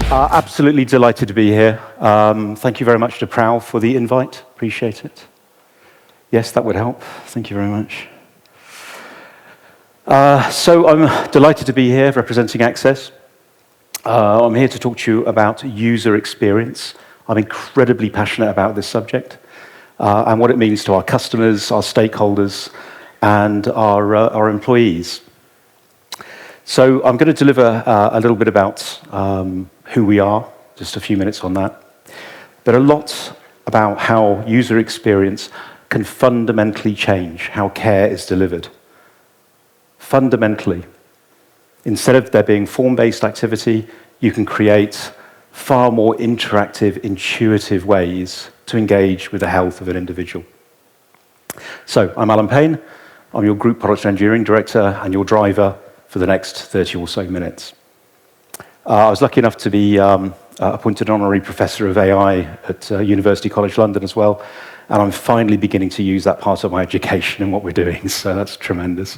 Absolutely delighted to be here. Thank you very much to Prowl for the invite. Appreciate it. Yes, that would help. Thank you very much. So I'm delighted to be here representing Access. I'm here to talk to you about user experience. I'm incredibly passionate about this subject and what it means to our customers, our stakeholders, and our employees. So I'm going to deliver a little bit about who we are, just a few minutes on that, but a lot about how user experience can fundamentally change how care is delivered. Fundamentally. Instead of there being form-based activity, you can create far more interactive, intuitive ways to engage with the health of an individual. So I'm Alan Payne. I'm your Group Product Engineering Director and your driver for the next 30 or so minutes. I was lucky enough to be appointed Honorary Professor of AI at University College London as well, and I'm finally beginning to use that part of my education in what we're doing, so that's tremendous.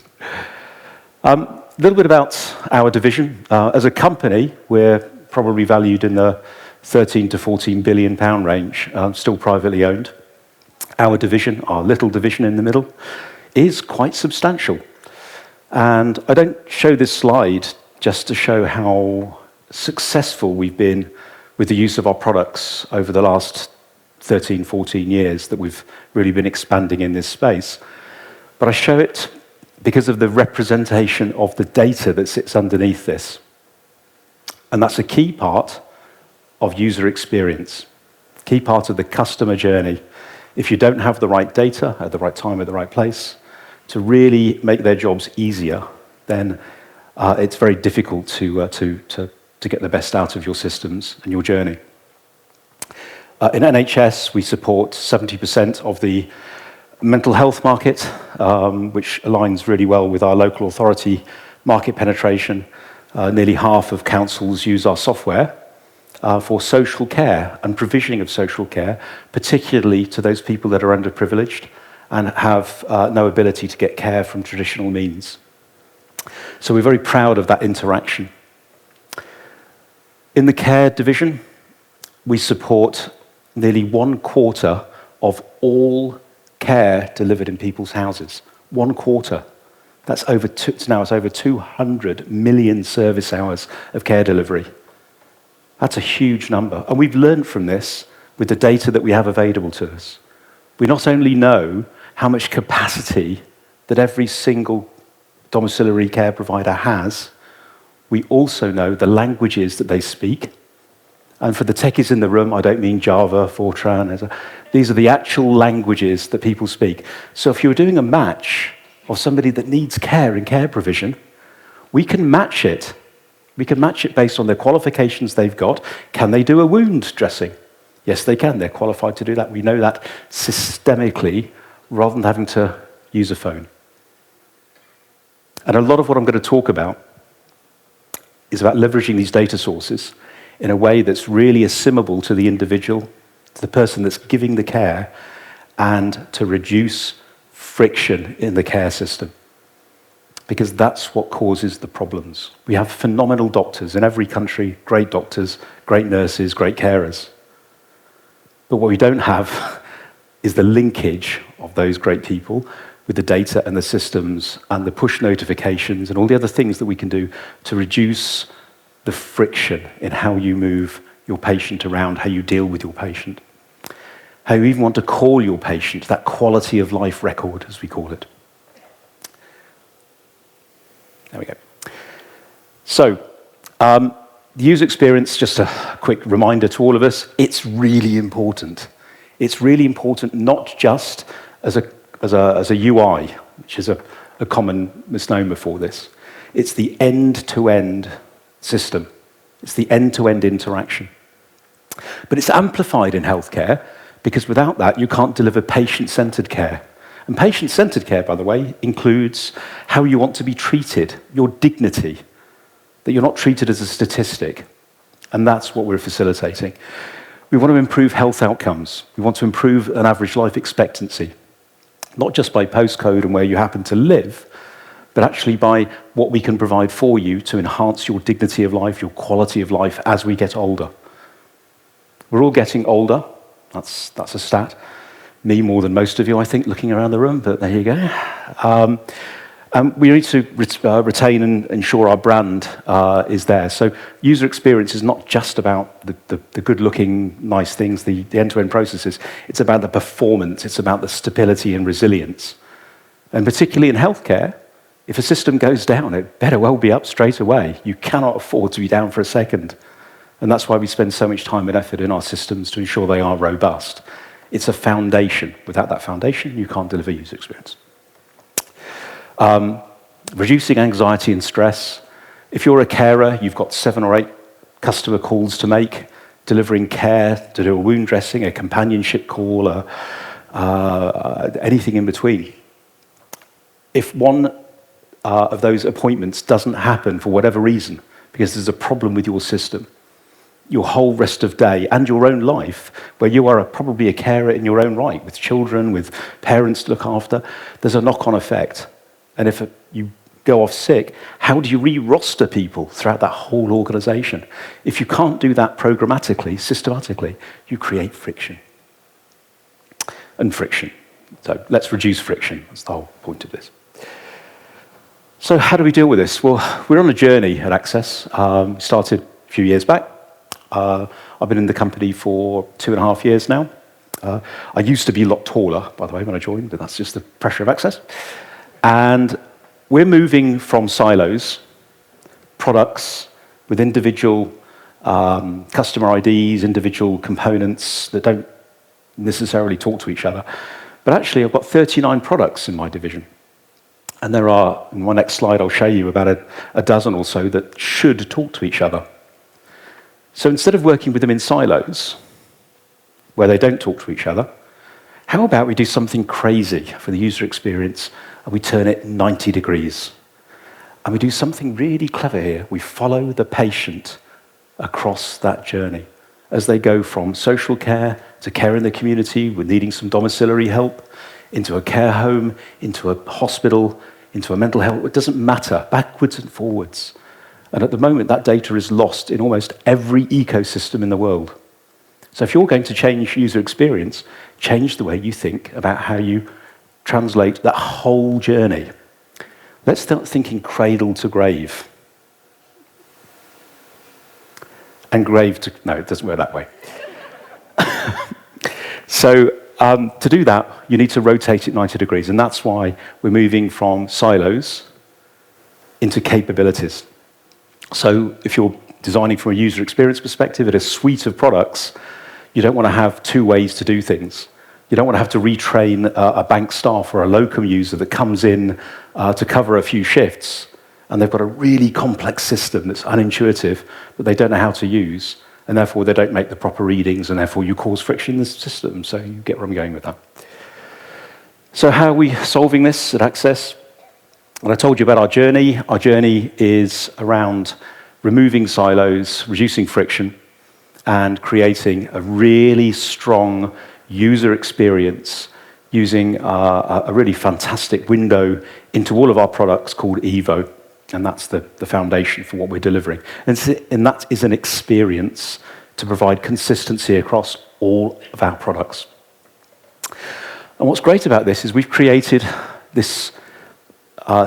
A little bit about our division. As a company, we're probably valued in the 13 to 14 billion pound range, still privately owned. Our division, our little division in the middle, is quite substantial. And I don't show this slide just to show how successful we've been with the use of our products over the last 13, 14 years that we've really been expanding in this space. But I show it because of the representation of the data that sits underneath this. And that's a key part of user experience, key part of the customer journey. If you don't have the right data at the right time, at the right place, to really make their jobs easier, then it's very difficult to get the best out of your systems and your journey. In NHS, we support 70% of the mental health market, which aligns really well with our local authority market penetration. Nearly half of councils use our software for social care and provisioning of social care, particularly to those people that are underprivileged and have no ability to get care from traditional means. So we're very proud of that interaction. In the care division, we support nearly 1/4 of all care delivered in people's houses. 1/4. That's it's over 200 million service hours of care delivery. That's a huge number. And we've learned from this with the data that we have available to us. We not only know how much capacity that every single domiciliary care provider has, we also know the languages that they speak. And for the techies in the room, I don't mean Java, Fortran. These are the actual languages that people speak. So if you're doing a match of somebody that needs care and care provision, we can match it. We can match it based on their qualifications they've got. Can they do a wound dressing? Yes, they can. They're qualified to do that. We know that systemically, rather than having to use a phone. And a lot of what I'm going to talk about is about leveraging these data sources in a way that's really assimilable to the individual, to the person that's giving the care, and to reduce friction in the care system. Because that's what causes the problems. We have phenomenal doctors in every country, great doctors, great nurses, great carers. But what we don't have is the linkage of those great people with the data and the systems and the push notifications and all the other things that we can do to reduce the friction in how you move your patient around, how you deal with your patient, how you even want to call your patient, that quality of life record, as we call it. There we go. So, the user experience, just a quick reminder to all of us, it's really important. It's really important not just as a UI, which is a common misnomer for this. It's the end-to-end system. It's the end-to-end interaction. But it's amplified in healthcare because without that, you can't deliver patient-centered care. And patient-centered care, by the way, includes how you want to be treated, your dignity, that you're not treated as a statistic. And that's what we're facilitating. We want to improve health outcomes. We want to improve an average life expectancy, not just by postcode and where you happen to live, but actually by what we can provide for you to enhance your dignity of life, your quality of life as we get older. We're all getting older. That's a stat. Me more than most of you, I think, looking around the room, but there you go. We need to retain and ensure our brand is there. So user experience is not just about the good-looking, nice things, the end-to-end processes. It's about the performance. It's about the stability and resilience. And particularly in healthcare, if a system goes down, it better well be up straight away. You cannot afford to be down for a second. And that's why we spend so much time and effort in our systems to ensure they are robust. It's a foundation. Without that foundation, you can't deliver user experience. Reducing anxiety and stress. If you're a carer, you've got 7 or 8 customer calls to make, delivering care, to do a wound dressing, a companionship call, anything in between. If one of those appointments doesn't happen for whatever reason, because there's a problem with your system, your whole rest of day and your own life, where you are probably a carer in your own right, with children, with parents to look after, there's a knock-on effect. And if you go off sick, how do you re-roster people throughout that whole organization? If you can't do that programmatically, systematically, you create friction. And friction. So let's reduce friction. That's the whole point of this. So how do we deal with this? Well, we're on a journey at Access. We started a few years back. I've been in the company for 2.5 years now. I used to be a lot taller, by the way, when I joined, but that's just the pressure of Access. And we're moving from silos, products with individual customer IDs, individual components that don't necessarily talk to each other. But actually, I've got 39 products in my division. And there are, in my next slide, I'll show you about a dozen or so that should talk to each other. So instead of working with them in silos, where they don't talk to each other, how about we do something crazy for the user experience and we turn it 90 degrees? And we do something really clever here. We follow the patient across that journey as they go from social care to care in the community with needing some domiciliary help, into a care home, into a hospital, into a mental health. It doesn't matter, backwards and forwards. And at the moment, that data is lost in almost every ecosystem in the world. So if you're going to change user experience, change the way you think about how you translate that whole journey. Let's start thinking cradle to grave. And grave to... No, it doesn't work that way. So to do that, you need to rotate it 90 degrees. And that's why we're moving from silos into capabilities. So if you're designing from a user experience perspective at a suite of products, you don't want to have 2 ways to do things. You don't want to have to retrain a bank staff or a locum user that comes in to cover a few shifts, and they've got a really complex system that's unintuitive that they don't know how to use, and therefore they don't make the proper readings, and therefore you cause friction in the system. So you get where I'm going with that. So how are we solving this at Access? Well, I told you about our journey. Our journey is around removing silos, reducing friction, and creating a really strong user experience using a really fantastic window into all of our products called Evo. And that's the foundation for what we're delivering. And that is an experience to provide consistency across all of our products. And what's great about this is we've created this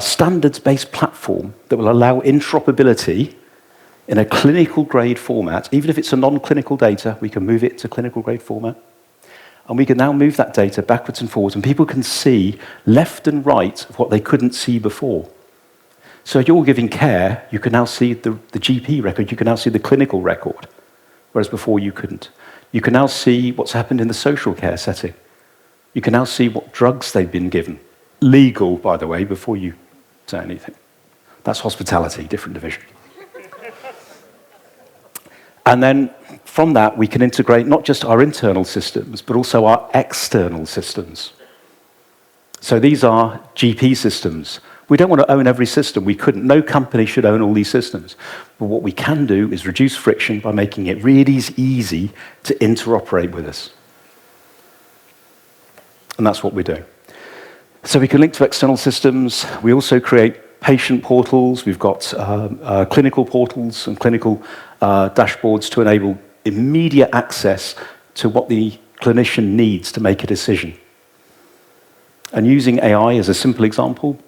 standards-based platform that will allow interoperability in a clinical-grade format. Even if it's a non-clinical data, we can move it to clinical-grade format. And we can now move that data backwards and forwards, and people can see left and right of what they couldn't see before. So if you're giving care, you can now see the GP record, you can now see the clinical record, whereas before you couldn't. You can now see what's happened in the social care setting. You can now see what drugs they've been given. Legal, by the way, before you say anything. That's hospitality, different division. And then from that, we can integrate not just our internal systems, but also our external systems. So these are GP systems. We don't want to own every system. We couldn't. No company should own all these systems. But what we can do is reduce friction by making it really easy to interoperate with us. And that's what we're doing. So we can link to external systems. We also create patient portals, we've got clinical portals and clinical dashboards to enable immediate access to what the clinician needs to make a decision. And using AI as a simple example,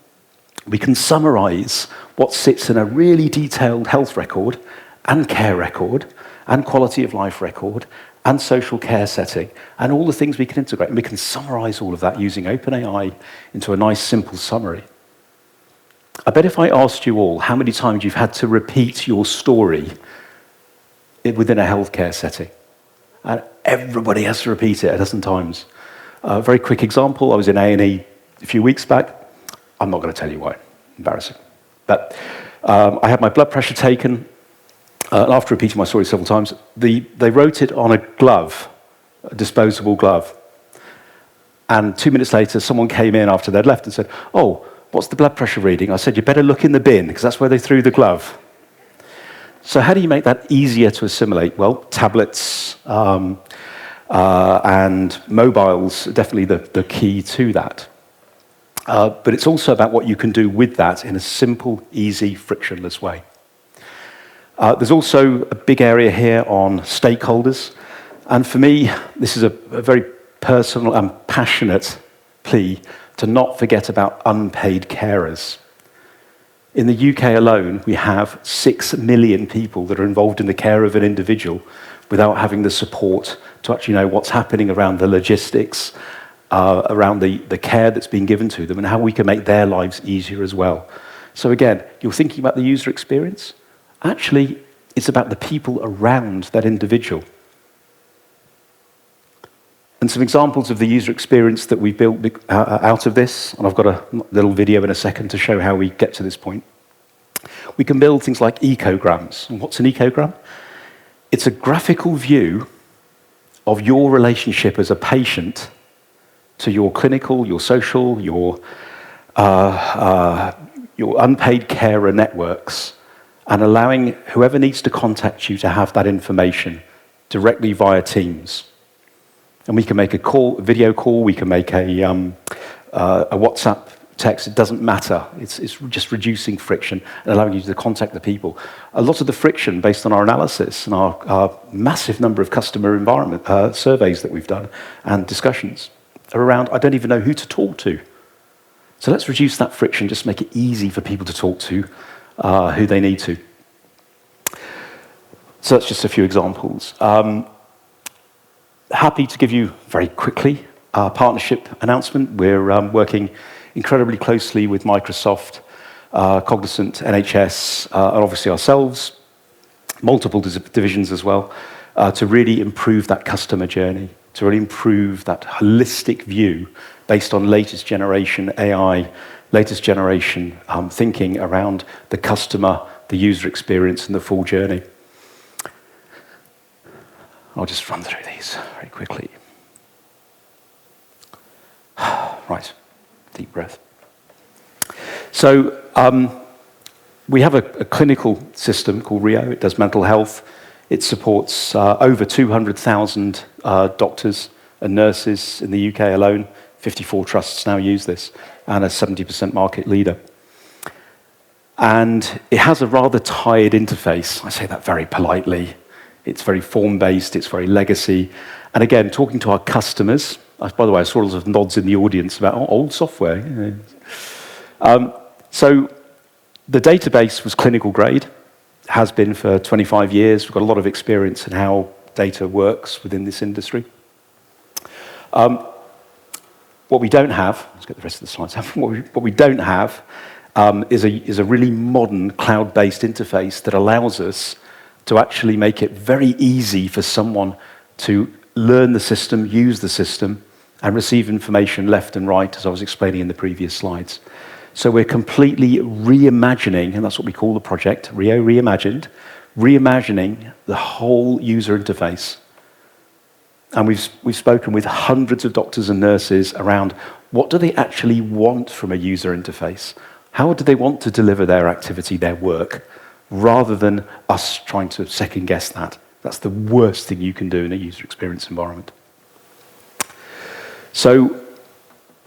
we can summarize what sits in a really detailed health record and care record and quality of life record and social care setting and all the things we can integrate. And we can summarize all of that using OpenAI into a nice, simple summary. I bet if I asked you all how many times you've had to repeat your story within a healthcare setting, and everybody has to repeat it a dozen times. A very quick example, I was in A&E a few weeks back. I'm not going to tell you why, embarrassing. But I had my blood pressure taken. After repeating my story several times, they wrote it on a glove, a disposable glove. And 2 minutes later, someone came in after they'd left and said, "Oh, what's the blood pressure reading?" I said, "You better look in the bin, because that's where they threw the glove." So how do you make that easier to assimilate? Well, tablets and mobiles are definitely the key to that. But it's also about what you can do with that in a simple, easy, frictionless way. There's also a big area here on stakeholders. And for me, this is a very personal and passionate plea to not forget about unpaid carers. In the UK alone, we have 6 million people that are involved in the care of an individual without having the support to actually know what's happening around the logistics, around the care that's being given to them, and how we can make their lives easier as well. So again, you're thinking about the user experience. Actually, it's about the people around that individual. And some examples of the user experience that we built out of this, and I've got a little video in a second to show how we get to this point. We can build things like ecograms. And what's an ecogram? It's a graphical view of your relationship as a patient to your clinical, your social, your unpaid carer networks, and allowing whoever needs to contact you to have that information directly via Teams. And we can make a video call, we can make a WhatsApp text, it doesn't matter. It's just reducing friction and allowing you to contact the people. A lot of the friction, based on our analysis and our massive number of customer environment surveys that we've done and discussions, are around, I don't even know who to talk to. So let's reduce that friction, just make it easy for people to talk to who they need to. So that's just a few examples. Happy to give you very quickly our partnership announcement. We're working incredibly closely with Microsoft, Cognizant, NHS, and obviously ourselves, multiple divisions as well, to really improve that customer journey, to really improve that holistic view based on latest generation AI, latest generation thinking around the customer, the user experience, and the full journey. I'll just run through these very quickly. Right, deep breath. So we have a clinical system called Rio. It does mental health. It supports over 200,000 doctors and nurses in the UK alone. 54 trusts now use this, and a 70% market leader. And it has a rather tired interface. I say that very politely. It's very form-based, it's very legacy. And again, talking to our customers, by the way, I saw lots of nods in the audience about old software. So the database was clinical grade, has been for 25 years. We've got a lot of experience in how data works within this industry. What we don't have, let's get the rest of the slides up. What we don't have is a really modern cloud-based interface that allows us to actually make it very easy for someone to learn the system, use the system, and receive information left and right, as I was explaining in the previous slides. So we're completely reimagining, and that's what we call the project, Rio Reimagined, reimagining the whole user interface. And we've spoken with hundreds of doctors and nurses around what do they actually want from a user interface? How do they want to deliver their activity, their work, rather than us trying to second guess that. That's the worst thing you can do in a user experience environment. So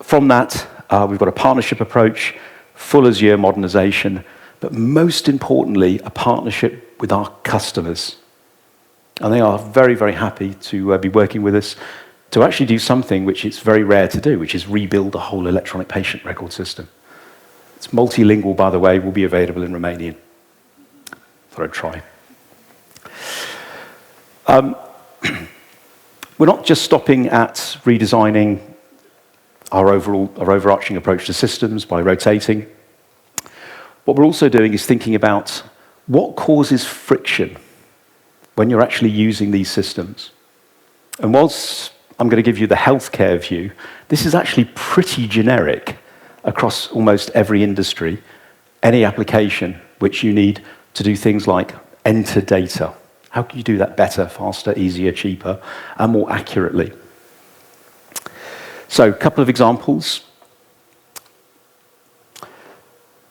from that, we've got a partnership approach. full Azure modernization, but most importantly, a partnership with our customers. And they are very, very happy to be working with us to actually do something which it's very rare to do, which is rebuild the whole electronic patient record system. It's multilingual, by the way, will be available in Romanian. Thought I'd try. We're not just stopping at redesigning our overarching approach to systems by rotating. What we're also doing is thinking about what causes friction when you're actually using these systems. And whilst I'm going to give you the healthcare view, this is actually pretty generic across almost every industry, any application which you need to do things like enter data. How can you do that better, faster, easier, cheaper, and more accurately? So, a couple of examples.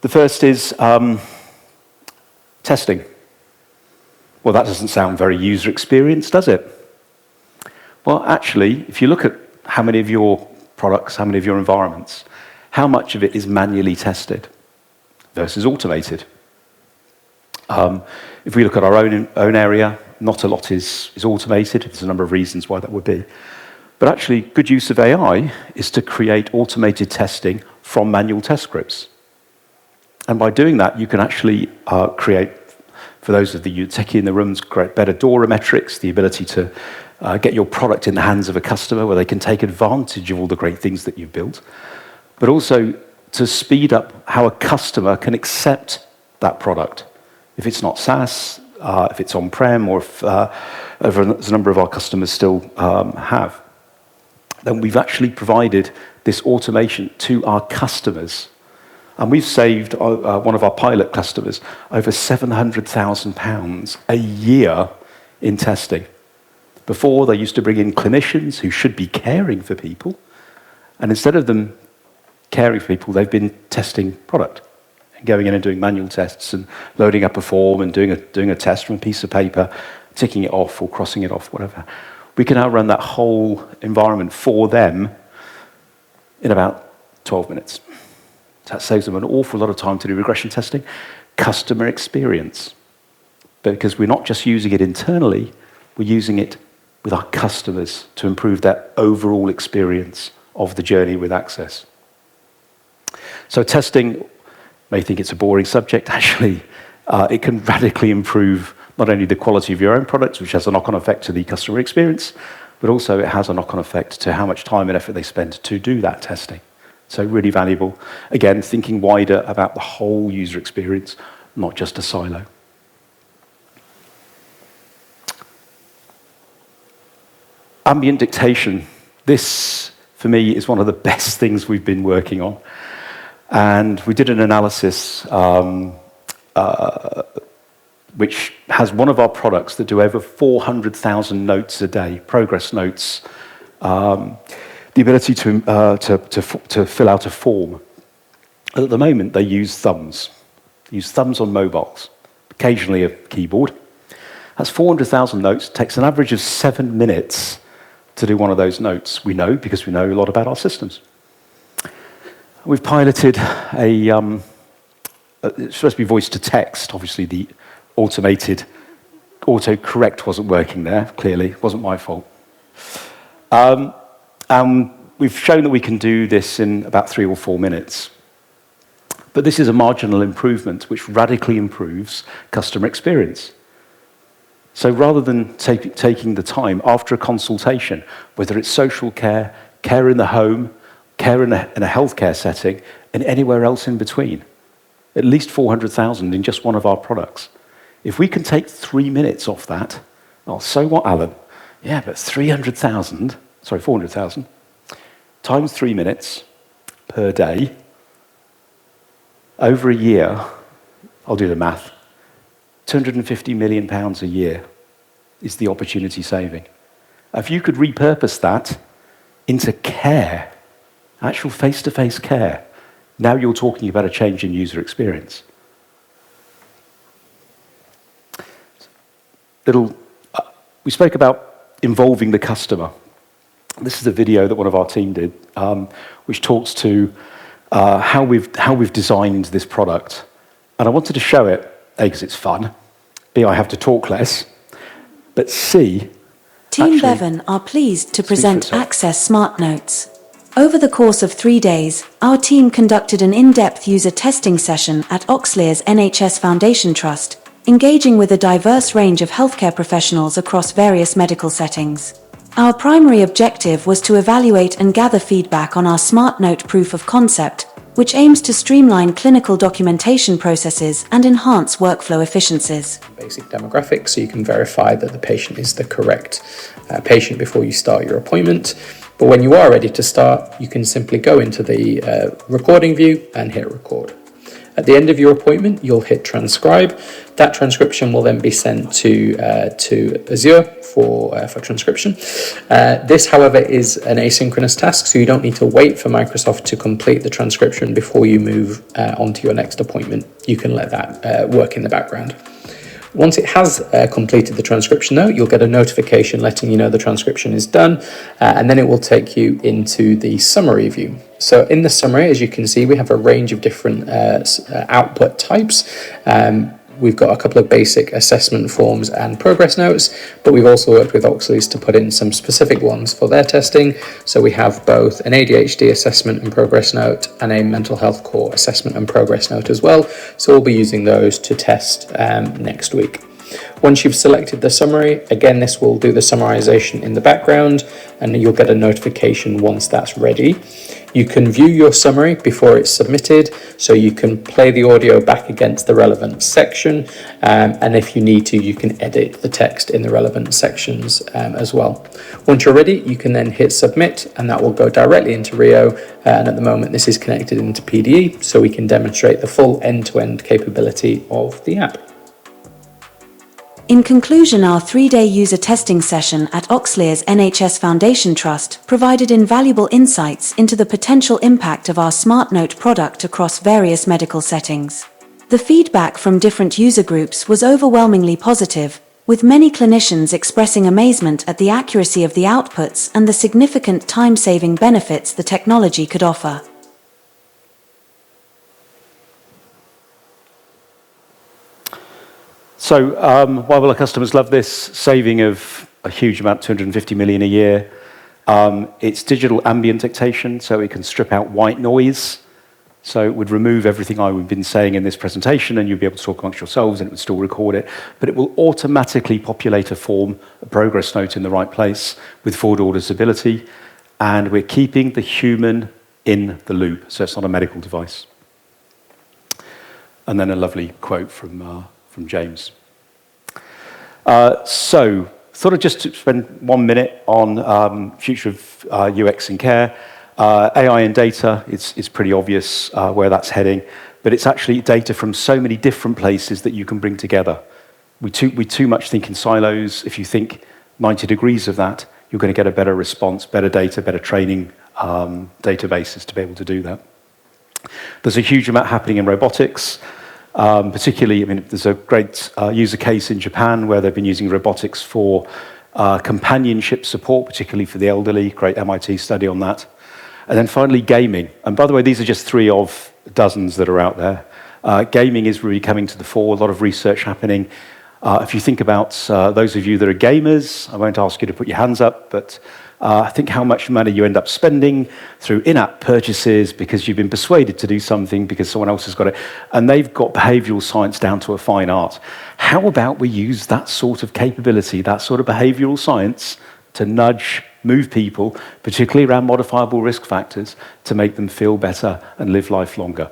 The first is testing. Well, that doesn't sound very user experience, does it? Well, actually, if you look at how many of your products, how many of your environments, how much of it is manually tested versus automated? If we look at our own area, not a lot is automated. There's a number of reasons why that would be. But actually, good use of AI is to create automated testing from manual test scripts. And by doing that, you can actually create, for those of you techie in the rooms, create better DORA metrics, the ability to get your product in the hands of a customer where they can take advantage of all the great things that you've built, but also to speed up how a customer can accept that product. If it's not SaaS, if it's on-prem, or if as a number of our customers still have, then we've actually provided this automation to our customers. And we've saved one of our pilot customers over £700,000 a year in testing. Before, they used to bring in clinicians who should be caring for people, and instead of them caring for people, they've been testing product, and going in and doing manual tests, and loading up a form, and doing a test from a piece of paper, ticking it off or crossing it off, whatever. We can now run that whole environment for them in about 12 minutes. That saves them an awful lot of time to do regression testing. Customer experience. Because we're not just using it internally, we're using it with our customers to improve their overall experience of the journey with Access. So testing, may think it's a boring subject, actually, it can radically improve not only the quality of your own products, which has a knock-on effect to the customer experience, but also it has a knock-on effect to how much time and effort they spend to do that testing. So really valuable. Again, thinking wider about the whole user experience, not just a silo. Ambient dictation. This, for me, is one of the best things we've been working on. And we did an analysis which has one of our products that do over 400,000 notes a day, progress notes, the ability to fill out a form. At the moment, they use thumbs. They use thumbs on mobiles, occasionally a keyboard. That's 400,000 notes. It takes an average of 7 minutes to do one of those notes. We know because we know a lot about our systems. We've piloted it's supposed to be voice to text. Obviously, the automated autocorrect wasn't working there, clearly. It wasn't my fault. We've shown that we can do this in about 3 or 4 minutes. But this is a marginal improvement which radically improves customer experience. So rather than taking the time after a consultation, whether it's social care, care in the home, care in a healthcare setting, and anywhere else in between, at least 400,000 in just one of our products. If we can take 3 minutes off that, oh, so what, Alan? Yeah, but 400,000 times 3 minutes per day, over a year, I'll do the math, £250 million a year is the opportunity saving. If you could repurpose that into care, actual face-to-face care, now you're talking about a change in user experience. We spoke about involving the customer. This is a video that one of our team did, which talks to how we've designed this product. And I wanted to show it, A, because it's fun, B, I have to talk less, but C, Team Bevan are pleased to present Access Smart Notes. Over the course of 3 days, our team conducted an in-depth user testing session at Oxley's NHS Foundation Trust, engaging with a diverse range of healthcare professionals across various medical settings. Our primary objective was to evaluate and gather feedback on our SmartNote proof of concept, which aims to streamline clinical documentation processes and enhance workflow efficiencies. Basic demographics, so you can verify that the patient is the correct patient before you start your appointment. But when you are ready to start, you can simply go into the recording view and hit record. At the end of your appointment, you'll hit transcribe. That transcription will then be sent to Azure for transcription. This, however, is an asynchronous task, so you don't need to wait for Microsoft to complete the transcription before you move onto your next appointment. You can let that work in the background. Once it has completed the transcription, though, you'll get a notification letting you know the transcription is done, and then it will take you into the summary view. So in the summary, as you can see, we have a range of different output types. We've got a couple of basic assessment forms and progress notes, but we've also worked with Oxley's to put in some specific ones for their testing. So we have both an ADHD assessment and progress note and a mental health core assessment and progress note as well. So we'll be using those to test next week. Once you've selected the summary, again, this will do the summarization in the background and you'll get a notification once that's ready. You can view your summary before it's submitted, so you can play the audio back against the relevant section, and if you need to, you can edit the text in the relevant sections as well. Once you're ready, you can then hit submit, and that will go directly into Rio, and at the moment this is connected into PDE, so we can demonstrate the full end-to-end capability of the app. In conclusion, our 3-day user testing session at Oxley's NHS Foundation Trust provided invaluable insights into the potential impact of our SmartNote product across various medical settings. The feedback from different user groups was overwhelmingly positive, with many clinicians expressing amazement at the accuracy of the outputs and the significant time-saving benefits the technology could offer. So why will our customers love this? Saving of a huge amount, 250 million a year. It's digital ambient dictation, so it can strip out white noise. So it would remove everything I've been saying in this presentation, and you'll be able to talk amongst yourselves, and it would still record it. But it will automatically populate a form, a progress note in the right place with forward auditability, and we're keeping the human in the loop, so it's not a medical device. And then a lovely quote from James. So, thought I'd just spend 1 minute on future of UX in care. AI and data, it's pretty obvious where that's heading, but it's actually data from so many different places that you can bring together. We too much think in silos. If you think 90 degrees of that, you're going to get a better response, better data, better training databases to be able to do that. There's a huge amount happening in robotics. Particularly, there's a great user case in Japan where they've been using robotics for companionship support, particularly for the elderly. Great MIT study on that. And then finally, gaming. And by the way, these are just 3 of dozens that are out there. Gaming is really coming to the fore, a lot of research happening. If you think about those of you that are gamers, I won't ask you to put your hands up, but think how much money you end up spending through in-app purchases because you've been persuaded to do something because someone else has got it, and they've got behavioural science down to a fine art. How about we use that sort of capability, that sort of behavioural science, to nudge, move people, particularly around modifiable risk factors, to make them feel better and live life longer?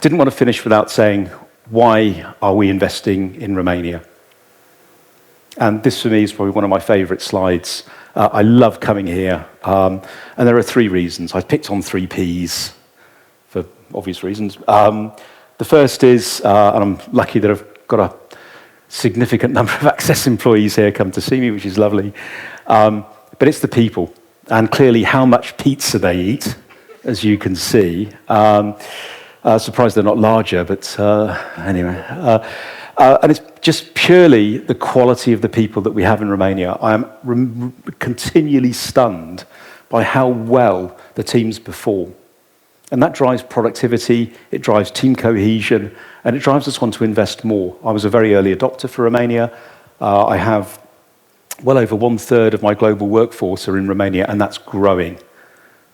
Didn't want to finish without saying, why are we investing in Romania? And this, for me, is probably one of my favourite slides. I love coming here, and there are 3 reasons. I picked on 3 Ps for obvious reasons. The first is, and I'm lucky that I've got a significant number of Access employees here come to see me, which is lovely. But it's the people, and clearly how much pizza they eat, as you can see. Surprised they're not larger, but anyway. And it's just purely the quality of the people that we have in Romania. I am continually stunned by how well the teams perform. And that drives productivity, it drives team cohesion, and it drives us on to invest more. I was a very early adopter for Romania. I have well over 1/3 of my global workforce are in Romania, and that's growing.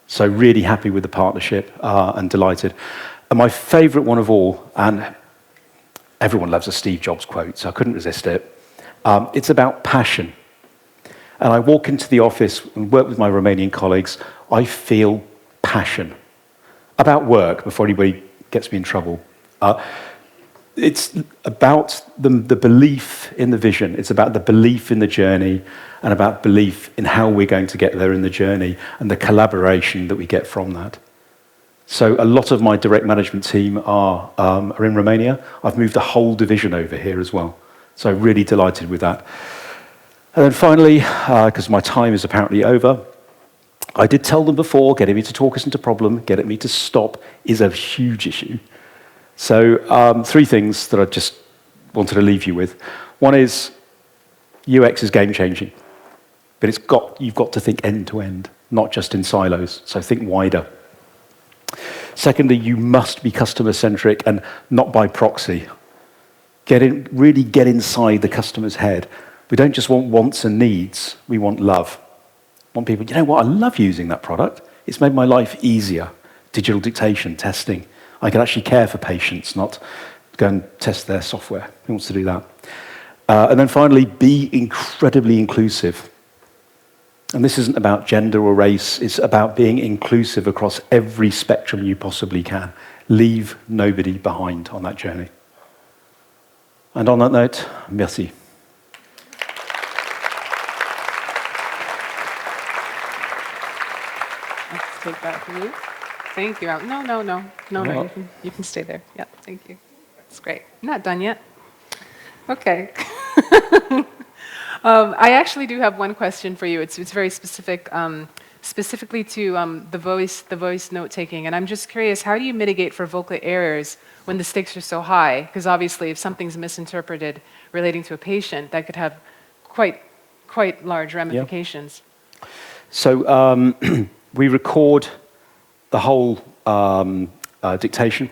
So really happy with the partnership and delighted. And my favorite one of all, and everyone loves a Steve Jobs quote, so I couldn't resist it. It's about passion. And I walk into the office and work with my Romanian colleagues, I feel passion about work before anybody gets me in trouble. It's about the belief in the vision. It's about the belief in the journey and about belief in how we're going to get there in the journey and the collaboration that we get from that. So a lot of my direct management team are in Romania. I've moved the whole division over here as well. So really delighted with that. And then finally, because my time is apparently over, I did tell them before, getting me to talk isn't a problem, getting me to stop is a huge issue. So 3 things that I just wanted to leave you with. One is UX is game-changing, but you've got to think end-to-end, not just in silos, so think wider. Secondly, you must be customer-centric and not by proxy. Really get inside the customer's head. We don't just want wants and needs, we want love. Want people, you know what, I love using that product. It's made my life easier. Digital dictation, testing. I can actually care for patients, not go and test their software. Who wants to do that? And then finally, be incredibly inclusive. And this isn't about gender or race, it's about being inclusive across every spectrum you possibly can. Leave nobody behind on that journey. And on that note, merci. Take that for you. Thank you. No. You can stay there. Yeah, thank you. That's great. I'm not done yet. Okay. I actually do have one question for you. It's very specific, specifically to the voice note taking. And I'm just curious, how do you mitigate for vocal errors when the stakes are so high? Because obviously, if something's misinterpreted relating to a patient, that could have quite large ramifications. Yeah. So. We record the whole dictation,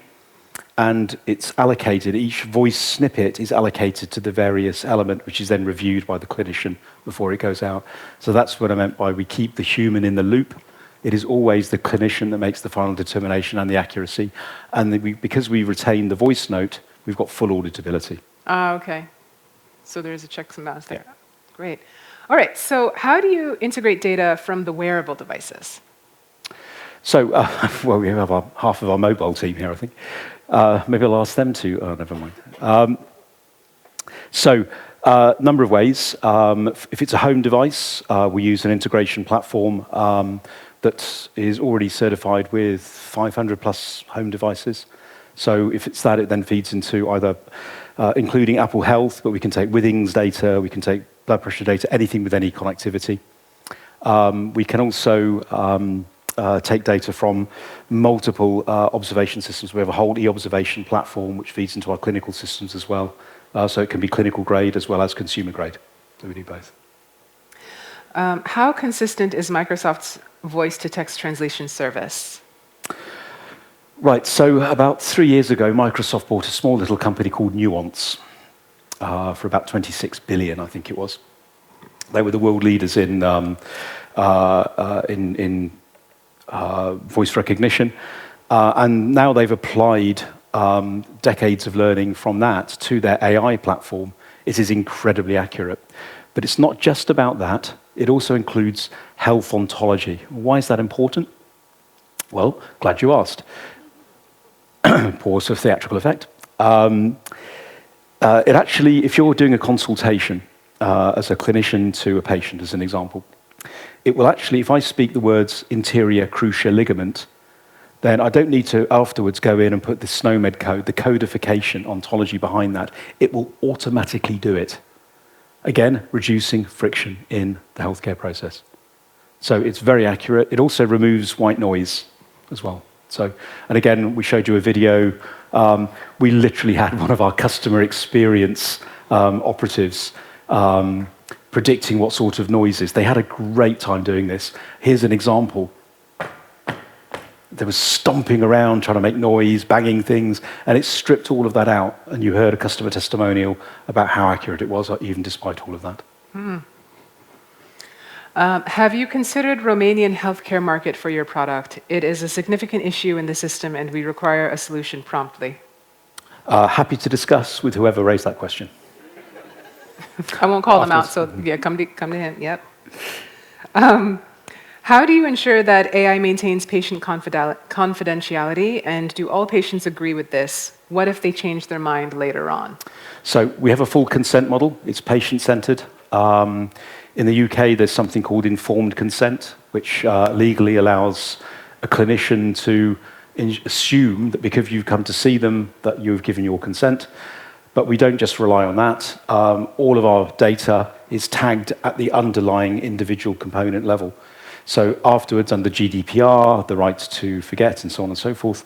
and it's allocated. Each voice snippet is allocated to the various element, which is then reviewed by the clinician before it goes out. So that's what I meant by we keep the human in the loop. It is always the clinician that makes the final determination and the accuracy. And because we retain the voice note, we've got full auditability. Okay. So there's a checks and balances there. Yeah. Great. All right. So how do you integrate data from the wearable devices? So, well, we have half of our mobile team here, I think. Maybe I'll ask them to. Oh, never mind. Number of ways. If it's a home device, we use an integration platform that is already certified with 500 plus home devices. So if it's that, it then feeds into either, including Apple Health, but we can take Withings data, we can take blood pressure data, anything with any connectivity. We can also take data from multiple observation systems. We have a whole e-observation platform which feeds into our clinical systems as well. So it can be clinical grade as well as consumer grade. So we do both. How consistent is Microsoft's voice-to-text translation service? Right, so about 3 years ago, Microsoft bought a small little company called Nuance for about 26 billion, I think it was. They were the world leaders in voice recognition, and now they've applied decades of learning from that to their AI platform. It is incredibly accurate. But it's not just about that, it also includes health ontology. Why is that important? Well, glad you asked. Pause for theatrical effect. It actually, if you're doing a consultation as a clinician to a patient, as an example, it will actually, if I speak the words interior cruciate ligament, then I don't need to afterwards go in and put the SNOMED code, the codification ontology behind that. It will automatically do it. Again, reducing friction in the healthcare process. So it's very accurate. It also removes white noise as well. So, and again, we showed you a video. We literally had one of our customer experience operatives predicting what sort of noises. They had a great time doing this. Here's an example. There was stomping around, trying to make noise, banging things, and it stripped all of that out, and you heard a customer testimonial about how accurate it was, even despite all of that. Have you considered Romanian healthcare market for your product? It is a significant issue in the system, and we require a solution promptly. Happy to discuss with whoever raised that question. I won't call them out, so yeah, come to him. Yep. How do you ensure that AI maintains patient confidentiality, and do all patients agree with this? What if they change their mind later on? So we have a full consent model. It's patient-centered. In the UK, there's something called informed consent, which legally allows a clinician to assume that because you've come to see them, that you've given your consent. But we don't just rely on that. All of our data is tagged at the underlying individual component level. So afterwards, under GDPR, the right to forget, and so on and so forth,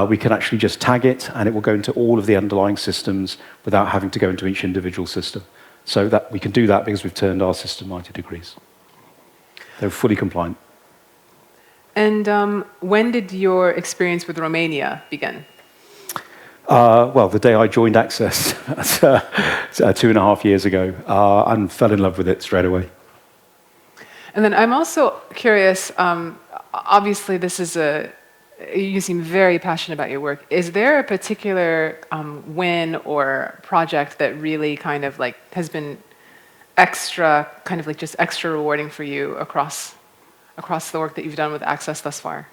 we can actually just tag it, and it will go into all of the underlying systems without having to go into each individual system. So that we can do that because we've turned our system 90 degrees. They're fully compliant. And when did your experience with Romania begin? Well, the day I joined Access 2.5 years ago, and fell in love with it straight away. And then I'm also curious, obviously you seem very passionate about your work. Is there a particular win or project that really kind of like has been extra, kind of like just extra rewarding for you across the work that you've done with Access thus far?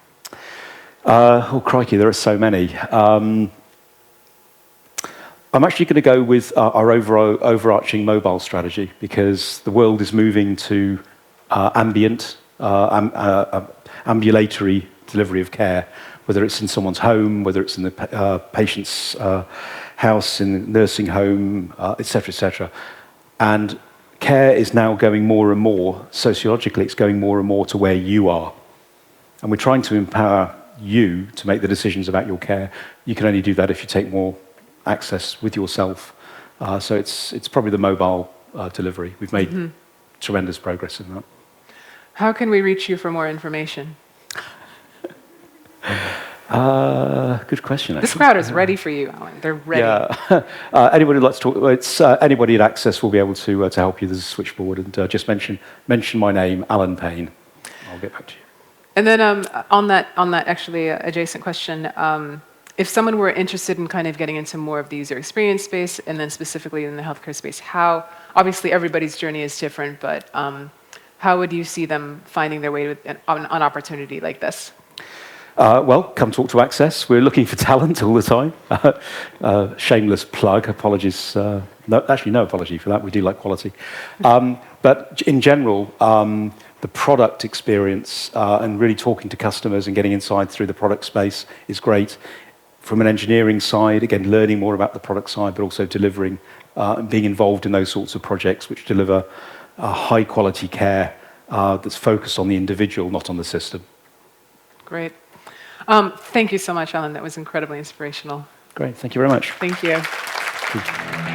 Oh, crikey, there are so many. I'm actually going to go with our overarching mobile strategy, because the world is moving to ambulatory delivery of care, whether it's in someone's home, whether it's in the patient's house, in the nursing home, et cetera, and care is now going more and more, sociologically, it's going more and more to where you are. And we're trying to empower you to make the decisions about your care. You can only do that if you take more access with yourself. So it's probably the mobile delivery. We've made tremendous progress in that. How can we reach you for more information? Good question, actually. This crowd is ready for you, Alan. They're ready. Yeah. Anybody who'd like to talk, it's, anybody at Access will be able to help you. There's a switchboard, and just mention my name, Alan Payne. I'll get back to you. And then on that actually adjacent question, if someone were interested in kind of getting into more of the user experience space, and then specifically in the healthcare space, how, obviously everybody's journey is different, but how would you see them finding their way to an opportunity like this? Well, come talk to Access. We're looking for talent all the time. Shameless plug. Apologies. No apology for that. We do like quality. But in general, the product experience and really talking to customers and getting inside through the product space is great. From an engineering side, again, learning more about the product side, but also delivering and being involved in those sorts of projects which deliver high-quality care that's focused on the individual, not on the system. Great. Thank you so much, Alan. That was incredibly inspirational. Great. Thank you very much. Thank you. Thank you.